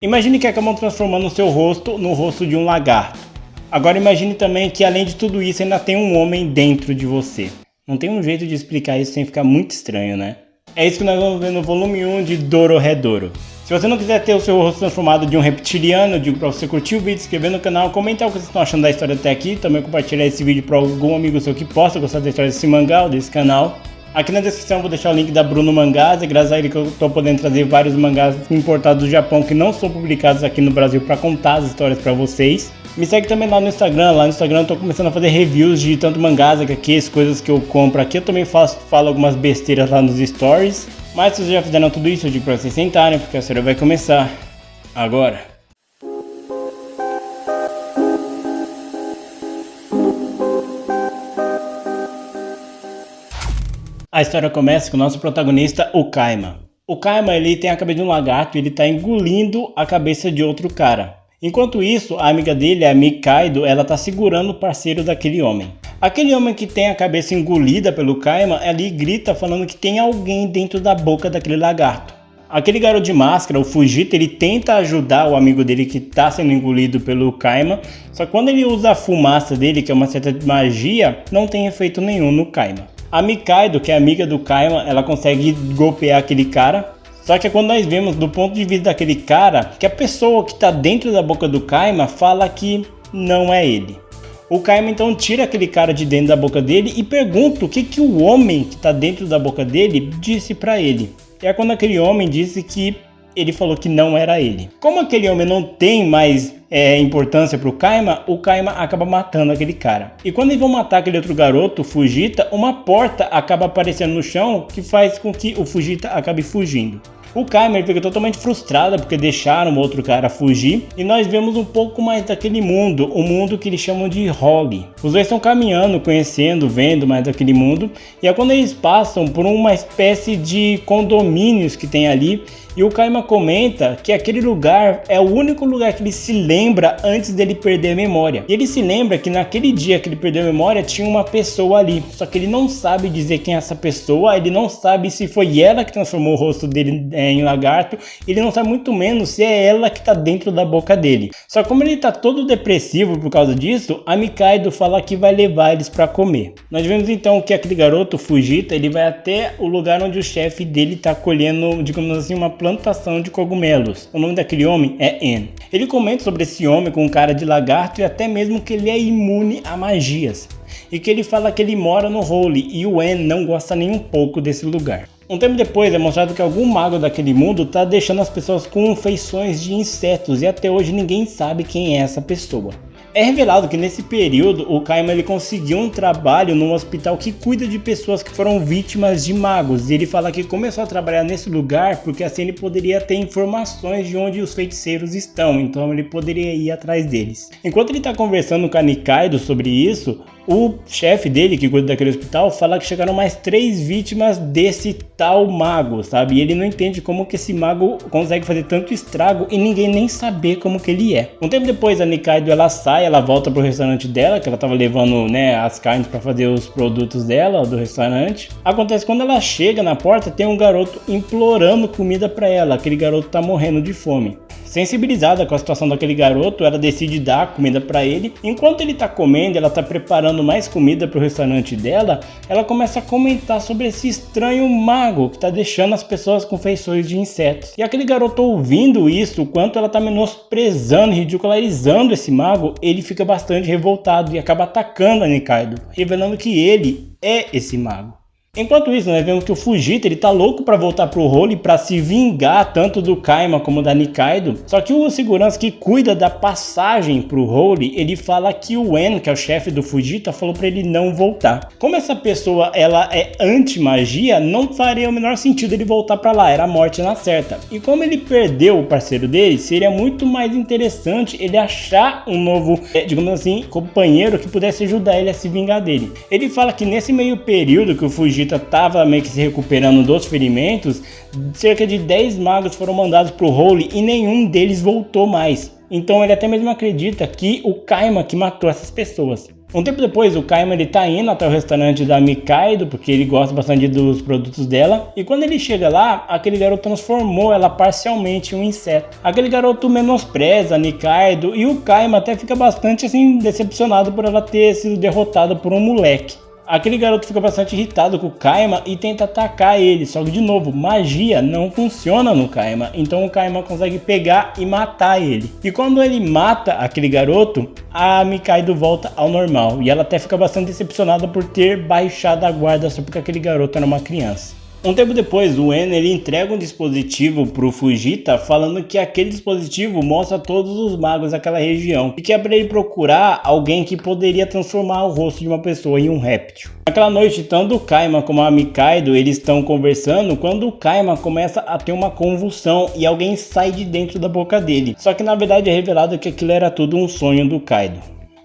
Imagine que acabam transformando o seu rosto no rosto de um lagarto. Agora imagine também que além de tudo isso ainda tem um homem dentro de você. Não tem um jeito de explicar isso sem ficar muito estranho, né? É isso que nós vamos ver no volume 1 de Dorohedoro. Se você não quiser ter o seu rosto transformado de um reptiliano, eu digo pra você curtir o vídeo, se inscrever no canal, comentar o que vocês estão achando da história até aqui, também compartilhar esse vídeo para algum amigo seu que possa gostar da história desse mangá ou desse canal. Aqui na descrição eu vou deixar o link da Bruno Mangás, é graças a ele que eu estou podendo trazer vários mangás importados do Japão que não são publicados aqui no Brasil para contar as histórias para vocês. Me segue também lá no Instagram eu estou começando a fazer reviews de tanto mangás, HQs, coisas que eu compro aqui. Eu também falo algumas besteiras lá nos stories. Mas se vocês já fizeram tudo isso, eu digo para vocês sentarem, porque a história vai começar agora. A história começa com o nosso protagonista, o Kaima. O Kaima, ele tem a cabeça de um lagarto e ele está engolindo a cabeça de outro cara. Enquanto isso, a amiga dele, a Mikaido, ela está segurando o parceiro daquele homem. Aquele homem que tem a cabeça engolida pelo Kaima, ali grita falando que tem alguém dentro da boca daquele lagarto. Aquele garoto de máscara, o Fujita, ele tenta ajudar o amigo dele que está sendo engolido pelo Kaima, só que quando ele usa a fumaça dele, que é uma certa magia, não tem efeito nenhum no Kaima. A Mikaido, que é amiga do Kaima, ela consegue golpear aquele cara. Só que quando nós vemos do ponto de vista daquele cara, que a pessoa que está dentro da boca do Kaima fala que não é ele. O Kaima então tira aquele cara de dentro da boca dele e pergunta o que o homem que está dentro da boca dele disse para ele. E é quando aquele homem disse que ele falou que não era ele. Como aquele homem não tem mais importância para o Kaima acaba matando aquele cara. E quando eles vão matar aquele outro garoto, o Fujita, uma porta acaba aparecendo no chão que faz com que o Fujita acabe fugindo. O Kaima fica totalmente frustrado porque deixaram o outro cara fugir e nós vemos um pouco mais daquele mundo, o mundo que eles chamam de Holly. Os dois estão caminhando, conhecendo, vendo mais daquele mundo e é quando eles passam por uma espécie de condomínios que tem ali e o Kaima comenta que aquele lugar é o único lugar que ele se lembra antes dele perder a memória. E ele se lembra que naquele dia que ele perdeu a memória tinha uma pessoa ali, só que ele não sabe dizer quem é essa pessoa, ele não sabe se foi ela que transformou o rosto dele em lagarto, ele não sabe muito menos se é ela que está dentro da boca dele. Só que como ele está todo depressivo por causa disso, a Mikaido fala que vai levar eles para comer. Nós vemos então que aquele garoto, Fujita, ele vai até o lugar onde o chefe dele está colhendo, digamos assim, uma plantação de cogumelos. O nome daquele homem é En. Ele comenta sobre esse homem com cara de lagarto e até mesmo que ele é imune a magias. E que ele fala que ele mora no Holly e o En não gosta nem um pouco desse lugar. Um tempo depois é mostrado que algum mago daquele mundo está deixando as pessoas com feições de insetos e até hoje ninguém sabe quem é essa pessoa. É revelado que nesse período o Kaima ele conseguiu um trabalho num hospital que cuida de pessoas que foram vítimas de magos e ele fala que começou a trabalhar nesse lugar porque assim ele poderia ter informações de onde os feiticeiros estão, então ele poderia ir atrás deles. Enquanto ele está conversando com a Nikaido sobre isso, o chefe dele que cuida daquele hospital fala que chegaram mais 3 vítimas desse tal mago, sabe? E ele não entende como que esse mago consegue fazer tanto estrago e ninguém nem saber como que ele é. Um tempo depois a Nikaido ela sai, ela volta pro restaurante dela, que ela tava levando, né, as carnes para fazer os produtos dela do restaurante. Acontece quando ela chega na porta, tem um garoto implorando comida para ela. Aquele garoto tá morrendo de fome. Sensibilizada com a situação daquele garoto, ela decide dar comida para ele. Enquanto ele tá comendo, ela tá preparando mais comida para o restaurante dela, ela começa a comentar sobre esse estranho mago que tá deixando as pessoas com feições de insetos. E aquele garoto ouvindo isso, o quanto ela tá menosprezando e ridicularizando esse mago, ele fica bastante revoltado e acaba atacando a Nikaido, revelando que ele é esse mago. Enquanto isso, nós vemos que o Fujita ele tá louco para voltar pro Holly para se vingar tanto do Kaima como da Nikaido. Só que o segurança que cuida da passagem pro Holly, ele fala que o En, que é o chefe do Fujita, falou para ele não voltar. Como essa pessoa ela é anti-magia, não faria o menor sentido ele voltar para lá, era a morte na certa. E como ele perdeu o parceiro dele, seria muito mais interessante ele achar um novo, digamos assim, companheiro que pudesse ajudar ele a se vingar dele. Ele fala que nesse meio período que o Fujita estava meio que se recuperando dos ferimentos, cerca de 10 magos foram mandados para o Holly e nenhum deles voltou mais. Então ele até mesmo acredita que o Kaima que matou essas pessoas. Um tempo depois, o Kaima ele tá indo até o restaurante da Mikaido, porque ele gosta bastante dos produtos dela. E quando ele chega lá, aquele garoto transformou ela parcialmente em um inseto. Aquele garoto menospreza a Mikaido e o Kaima até fica bastante assim decepcionado por ela ter sido derrotada por um moleque. Aquele garoto fica bastante irritado com o Kaima e tenta atacar ele, só que de novo, magia não funciona no Kaima, então o Kaima consegue pegar e matar ele. E quando ele mata aquele garoto, a Mikaido volta ao normal, e ela até fica bastante decepcionada por ter baixado a guarda só porque aquele garoto era uma criança. Um tempo depois, o En ele entrega um dispositivo pro Fujita falando que aquele dispositivo mostra todos os magos daquela região e que é para ele procurar alguém que poderia transformar o rosto de uma pessoa em um réptil. Naquela noite, tanto o Kaima como a Mikaido eles estão conversando quando o Kaima começa a ter uma convulsão e alguém sai de dentro da boca dele. Só que na verdade é revelado que aquilo era tudo um sonho do Kaido.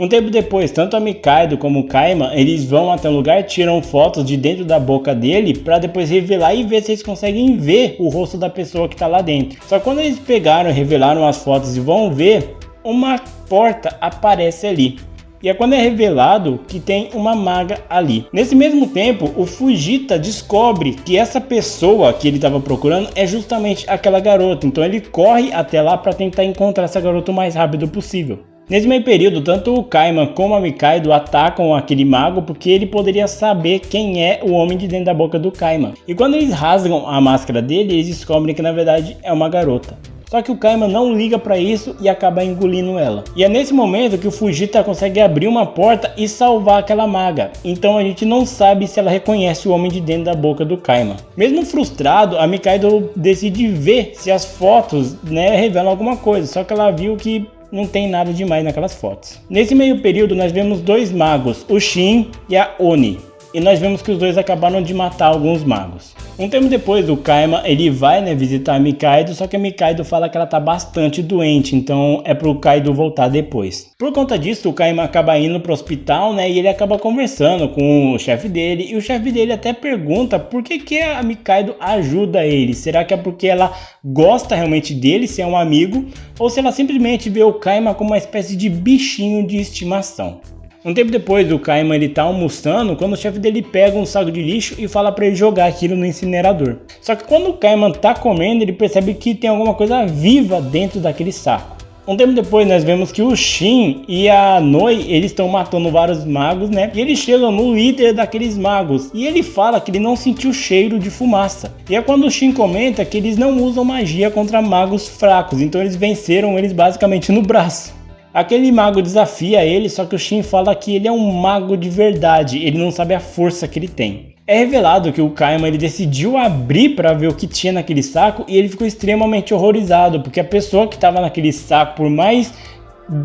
Um tempo depois, tanto a Mikaido como o Kaima, eles vão até o lugar, tiram fotos de dentro da boca dele para depois revelar e ver se eles conseguem ver o rosto da pessoa que está lá dentro. Só que quando eles pegaram e revelaram as fotos e vão ver, uma porta aparece ali. E é quando é revelado que tem uma maga ali. Nesse mesmo tempo, o Fujita descobre que essa pessoa que ele estava procurando é justamente aquela garota. Então ele corre até lá para tentar encontrar essa garota o mais rápido possível. Nesse meio período, tanto o Kaima como a Mikaido atacam aquele mago porque ele poderia saber quem é o homem de dentro da boca do Kaima. E quando eles rasgam a máscara dele, eles descobrem que na verdade é uma garota. Só que o Kaima não liga pra isso e acaba engolindo ela. E é nesse momento que o Fujita consegue abrir uma porta e salvar aquela maga. Então a gente não sabe se ela reconhece o homem de dentro da boca do Kaima. Mesmo frustrado, a Mikaido decide ver se as fotos, revelam alguma coisa. Só que ela viu que não tem nada demais naquelas fotos. Nesse meio período nós vemos dois magos, o Shin e a Oni. E nós vemos que os dois acabaram de matar alguns magos. Um tempo depois o Kaima ele vai visitar a Mikaido, só que a Mikaido fala que ela tá bastante doente, então é pro Kaido voltar depois. Por conta disso o Kaima acaba indo pro hospital, e ele acaba conversando com o chefe dele, e o chefe dele até pergunta por que a Mikaido ajuda ele. Será que é porque ela gosta realmente dele, se é um amigo, ou se ela simplesmente vê o Kaima como uma espécie de bichinho de estimação? Um tempo depois, o Kaima ele tá almoçando quando o chefe dele pega um saco de lixo e fala para ele jogar aquilo no incinerador. Só que quando o Kaima tá comendo, ele percebe que tem alguma coisa viva dentro daquele saco. Um tempo depois, nós vemos que o Shin e a Noi, eles estão matando vários magos, E eles chegam no líder daqueles magos. E ele fala que ele não sentiu cheiro de fumaça. E é quando o Shin comenta que eles não usam magia contra magos fracos. Então eles venceram eles basicamente no braço. Aquele mago desafia ele, só que o Shin fala que ele é um mago de verdade, ele não sabe a força que ele tem. É revelado que o Kaima ele decidiu abrir para ver o que tinha naquele saco e ele ficou extremamente horrorizado, porque a pessoa que estava naquele saco, por mais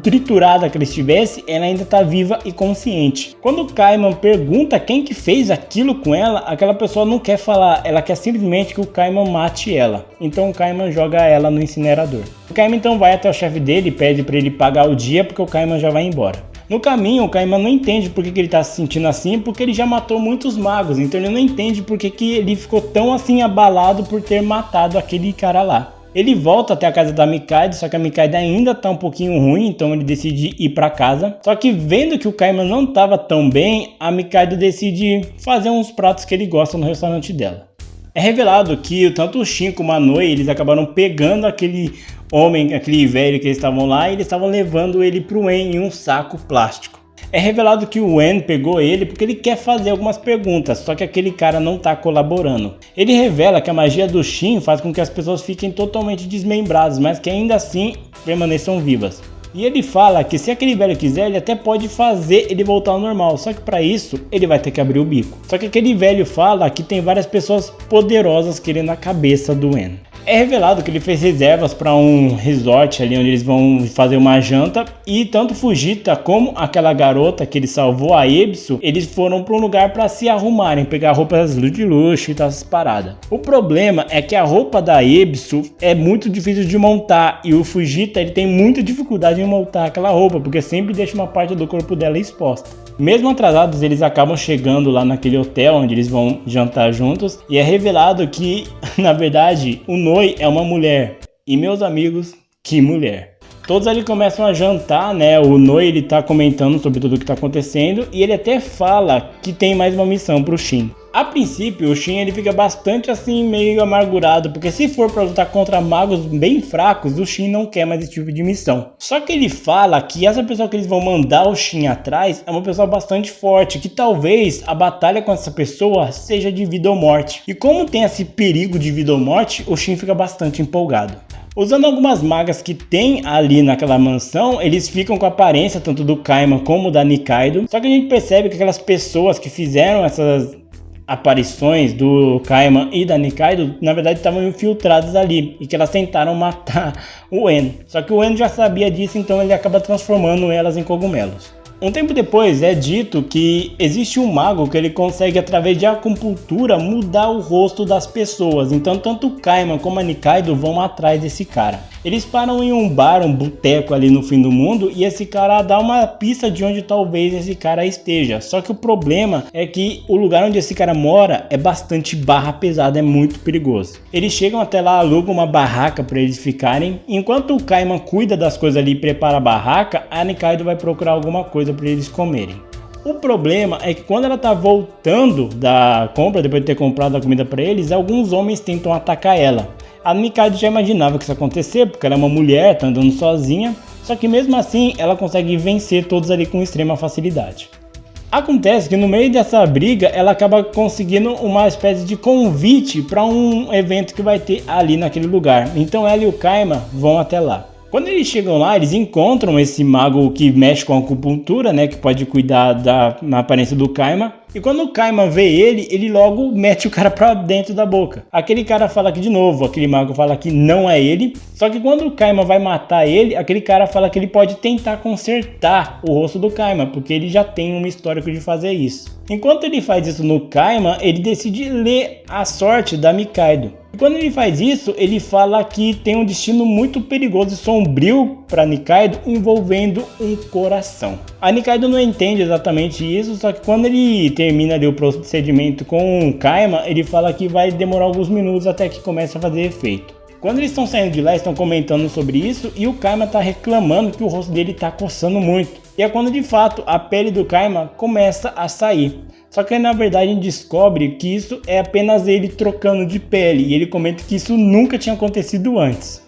triturada que ele estivesse, ela ainda está viva e consciente. Quando o Kaima pergunta quem que fez aquilo com ela, aquela pessoa não quer falar, ela quer simplesmente que o Kaima mate ela. Então o Kaima joga ela no incinerador. O Kaima então vai até o chefe dele e pede para ele pagar o dia porque o Kaima já vai embora. No caminho, o Kaima não entende por que ele está se sentindo assim, porque ele já matou muitos magos, então ele não entende por que ele ficou tão assim abalado por ter matado aquele cara lá. Ele volta até a casa da Mikaido, só que a Mikaido ainda tá um pouquinho ruim, então ele decide ir para casa. Só que vendo que o Kaima não estava tão bem, a Mikaido decide fazer uns pratos que ele gosta no restaurante dela. É revelado que tanto o Shin como a Noi, eles acabaram pegando aquele homem, aquele velho que eles estavam lá, e eles estavam levando ele pro En em um saco plástico. É revelado que o En pegou ele porque ele quer fazer algumas perguntas, só que aquele cara não está colaborando. Ele revela que a magia do Shin faz com que as pessoas fiquem totalmente desmembradas, mas que ainda assim permaneçam vivas. E ele fala que se aquele velho quiser, ele até pode fazer ele voltar ao normal, só que para isso ele vai ter que abrir o bico. Só que aquele velho fala que tem várias pessoas poderosas querendo a cabeça do En. É revelado que ele fez reservas para um resort ali onde eles vão fazer uma janta, e tanto Fujita como aquela garota que ele salvou, a Ebisu, eles foram para um lugar para se arrumarem, pegar roupas de luxo e tal, essas paradas. O problema é que a roupa da Ebisu é muito difícil de montar e o Fujita ele tem muita dificuldade em montar aquela roupa porque sempre deixa uma parte do corpo dela exposta. Mesmo atrasados, eles acabam chegando lá naquele hotel onde eles vão jantar juntos e é revelado que, na verdade, o Noi é uma mulher. E meus amigos, que mulher! Todos ali começam a jantar, né? O Noi, ele tá comentando sobre tudo o que tá acontecendo e ele até fala que tem mais uma missão pro Shin. A princípio, o Shin ele fica bastante assim, meio amargurado, porque se for para lutar contra magos bem fracos, o Shin não quer mais esse tipo de missão. Só que ele fala que essa pessoa que eles vão mandar o Shin atrás é uma pessoa bastante forte, que talvez a batalha com essa pessoa seja de vida ou morte. E como tem esse perigo de vida ou morte, o Shin fica bastante empolgado. Usando algumas magas que tem ali naquela mansão, eles ficam com a aparência tanto do Kaima como da Nikaido. Só que a gente percebe que aquelas pessoas que fizeram essas aparições do Kaima e da Nikaido, na verdade estavam infiltradas ali e que elas tentaram matar o En. Só que o En já sabia disso, então ele acaba transformando elas em cogumelos. Um tempo depois é dito que existe um mago que ele consegue através de acupuntura mudar o rosto das pessoas, então tanto o Kaima como a Nikaido vão atrás desse cara. Eles param em um bar, um boteco ali no fim do mundo e esse cara dá uma pista de onde talvez esse cara esteja. Só que o problema é que o lugar onde esse cara mora é bastante barra pesada, é muito perigoso. Eles chegam até lá, alugam uma barraca para eles ficarem. Enquanto o Kaima cuida das coisas ali e prepara a barraca, a Nikaido vai procurar alguma coisa para eles comerem. O problema é que quando ela tá voltando da compra, depois de ter comprado a comida para eles, alguns homens tentam atacar ela. A Nikaido já imaginava que isso ia acontecer, porque ela é uma mulher, tá andando sozinha, só que mesmo assim ela consegue vencer todos ali com extrema facilidade. Acontece que no meio dessa briga ela acaba conseguindo uma espécie de convite para um evento que vai ter ali naquele lugar, então ela e o Kaima vão até lá. Quando eles chegam lá, eles encontram esse mago que mexe com a acupuntura, né, que pode cuidar da aparência do Kaima. E quando o Kaima vê ele logo mete o cara pra dentro da boca. Aquele cara fala que de novo, aquele mago fala que não é ele. Só que quando o Kaima vai matar ele, aquele cara fala que ele pode tentar consertar o rosto do Kaima, porque ele já tem um histórico de fazer isso. Enquanto ele faz isso no Kaima, ele decide ler a sorte da Nikaido. E quando ele faz isso, ele fala que tem um destino muito perigoso e sombrio para Nikaido envolvendo um coração. A Nikaido não entende exatamente isso, só que quando ele termina ali o procedimento com o Kaima, ele fala que vai demorar alguns minutos até que comece a fazer efeito. Quando eles estão saindo de lá, estão comentando sobre isso e o Kaima está reclamando que o rosto dele está coçando muito. E é quando de fato a pele do Kaima começa a sair. Só que na verdade a gente descobre que isso é apenas ele trocando de pele e ele comenta que isso nunca tinha acontecido antes.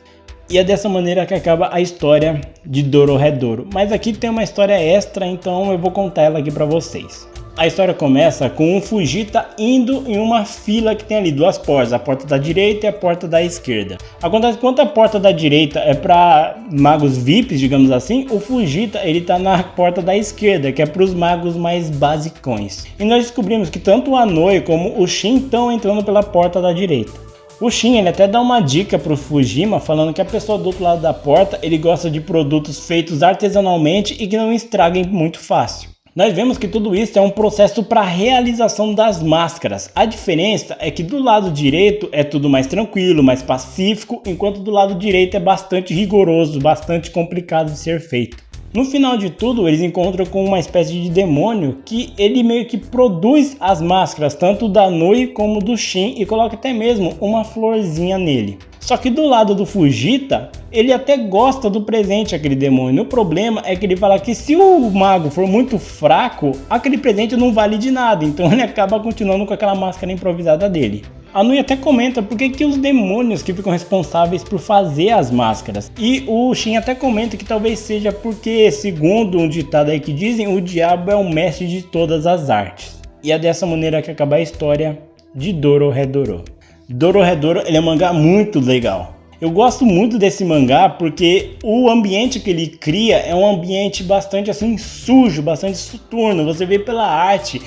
E é dessa maneira que acaba a história de Dorohedoro. Mas aqui tem uma história extra, então eu vou contar ela aqui para vocês. A história começa com um Fujita indo em uma fila que tem ali duas portas, a porta da direita e a porta da esquerda. Acontece que quando a porta da direita é para magos VIPs, digamos assim, o Fujita ele tá na porta da esquerda, que é para os magos mais basicões. E nós descobrimos que tanto o Anoi como o Shin estão entrando pela porta da direita. O Shin ele até dá uma dica pro Fujima, falando que a pessoa do outro lado da porta ele gosta de produtos feitos artesanalmente e que não estraguem muito fácil. Nós vemos que tudo isso é um processo para a realização das máscaras. A diferença é que do lado direito é tudo mais tranquilo, mais pacífico, enquanto do lado direito é bastante rigoroso, bastante complicado de ser feito. No final de tudo, eles encontram com uma espécie de demônio que ele meio que produz as máscaras, tanto da Nui como do Shin, e coloca até mesmo uma florzinha nele. Só que do lado do Fujita, ele até gosta do presente, aquele demônio. O problema é que ele fala que se o mago for muito fraco, aquele presente não vale de nada. Então ele acaba continuando com aquela máscara improvisada dele. A Nui até comenta por que os demônios que ficam responsáveis por fazer as máscaras. E o Shin até comenta que talvez seja porque, segundo um ditado aí que dizem, o diabo é o mestre de todas as artes. E é dessa maneira que acaba a história de Dorohedoro. Dorohedoro ele é um mangá muito legal. Eu gosto muito desse mangá porque o ambiente que ele cria é um ambiente bastante assim sujo, bastante soturno. Você vê pela arte,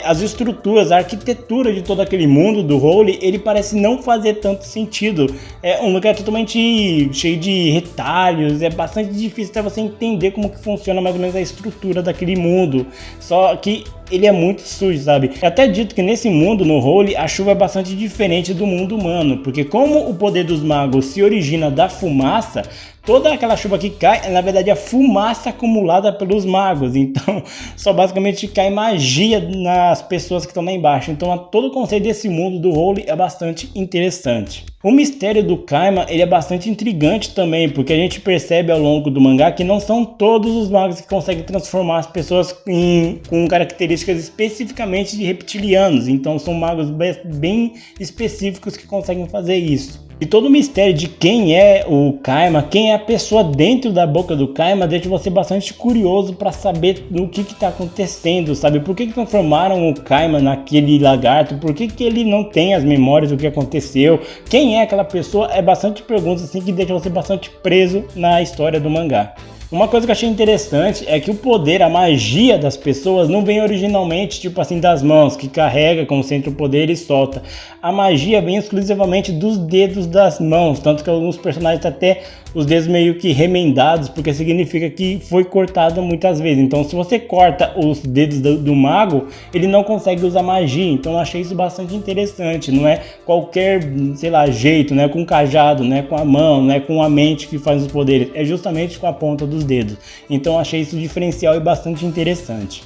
as estruturas, a arquitetura de todo aquele mundo do Holy, ele parece não fazer tanto sentido. É um lugar totalmente cheio de retalhos, é bastante difícil até você entender como que funciona mais ou menos a estrutura daquele mundo. Só que ele é muito sujo, sabe? É até dito que nesse mundo, no Holy, a chuva é bastante diferente do mundo humano, porque como o poder dos magos se origina da fumaça, toda aquela chuva que cai, na verdade, é fumaça acumulada pelos magos. Então, só basicamente cai magia nas pessoas que estão lá embaixo. Então, todo o conceito desse mundo do Holy é bastante interessante. O mistério do Kaima, ele é bastante intrigante também, porque a gente percebe ao longo do mangá que não são todos os magos que conseguem transformar as pessoas com características especificamente de reptilianos. Então, são magos bem específicos que conseguem fazer isso. E todo o mistério de quem é o Kaima, quem é a pessoa dentro da boca do Kaima, deixa você bastante curioso para saber o que está acontecendo, sabe? Por que transformaram o Kaima naquele lagarto? Por que ele não tem as memórias do que aconteceu? Quem é aquela pessoa? É bastante perguntas assim que deixa você bastante preso na história do mangá. Uma coisa que eu achei interessante é que o poder, a magia das pessoas não vem originalmente, tipo assim, das mãos, que carrega como centro o poder e solta. A magia vem exclusivamente dos dedos das mãos, tanto que alguns personagens até os dedos meio que remendados, porque significa que foi cortado muitas vezes. Então, se você corta os dedos do mago, ele não consegue usar magia. Então, eu achei isso bastante interessante. Não é qualquer, sei lá, jeito, né, com o cajado, né, com a mão, né, com a mente que faz os poderes. É justamente com a ponta dos dedos. Então, eu achei isso diferencial e bastante interessante.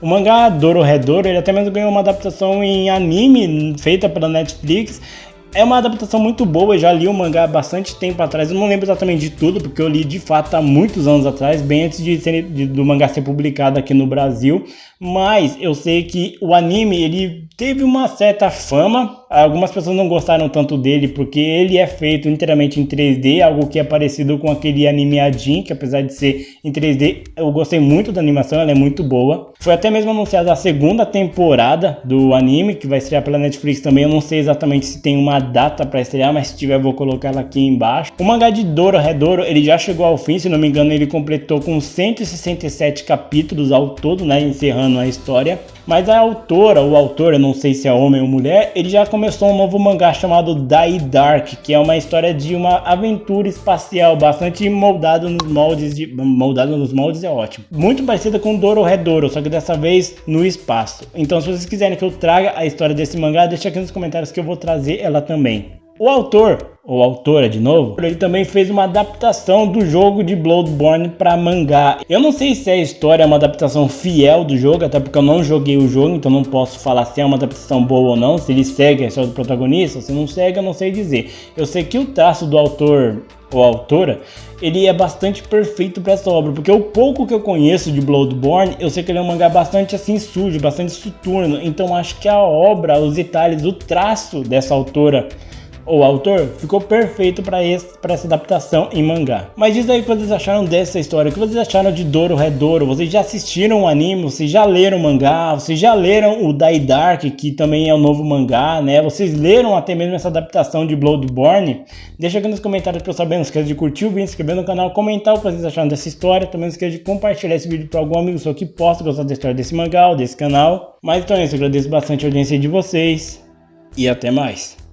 O mangá Dorohedoro, ele até mesmo ganhou uma adaptação em anime feita pela Netflix. É uma adaptação muito boa, eu já li o mangá há bastante tempo atrás, eu não lembro exatamente de tudo, porque eu li de fato há muitos anos atrás, bem antes do mangá ser publicado aqui no Brasil, mas eu sei que o anime, ele teve uma certa fama, algumas pessoas não gostaram tanto dele, porque ele é feito inteiramente em 3D, algo que é parecido com aquele anime Ajin, que apesar de ser em 3D, eu gostei muito da animação, ela é muito boa. Foi até mesmo anunciada a segunda temporada do anime, que vai estrear pela Netflix também, eu não sei exatamente se tem uma data para estrear, mas se tiver eu vou colocar ela aqui embaixo. O mangá de Dorohedoro, ele já chegou ao fim, se não me engano ele completou com 167 capítulos ao todo, né, encerrando a história. Mas a autora, ou autor, eu não sei se é homem ou mulher, ele já começou um novo mangá chamado Die Dark, que é uma história de uma aventura espacial bastante moldado nos moldes é ótimo. Muito parecida com Dorohedoro, só que dessa vez no espaço. Então se vocês quiserem que eu traga a história desse mangá, deixa aqui nos comentários que eu vou trazer ela também. O autor, ou autora de novo, ele também fez uma adaptação do jogo de Bloodborne para mangá. Eu não sei se a história é uma adaptação fiel do jogo, até porque eu não joguei o jogo, então não posso falar se é uma adaptação boa ou não, se ele segue a história do protagonista, se não segue eu não sei dizer. Eu sei que o traço do autor ou autora, ele é bastante perfeito para essa obra, porque o pouco que eu conheço de Bloodborne, eu sei que ele é um mangá bastante assim sujo, bastante soturno, então acho que a obra, os detalhes, o traço dessa autora ou autor ficou perfeito para essa adaptação em mangá. Mas diz aí o que vocês acharam dessa história, o que vocês acharam de Dorohedoro, vocês já assistiram o anime, vocês já leram o mangá, vocês já leram o Die Dark, que também é o novo mangá, né? Vocês leram até mesmo essa adaptação de Bloodborne? Deixa aqui nos comentários para eu saber, não esqueça de curtir o vídeo, se inscrever no canal, comentar o que vocês acharam dessa história, também não esqueça de compartilhar esse vídeo para algum amigo seu que possa gostar da história desse mangá ou desse canal. Mas então é isso, eu agradeço bastante a audiência de vocês e até mais.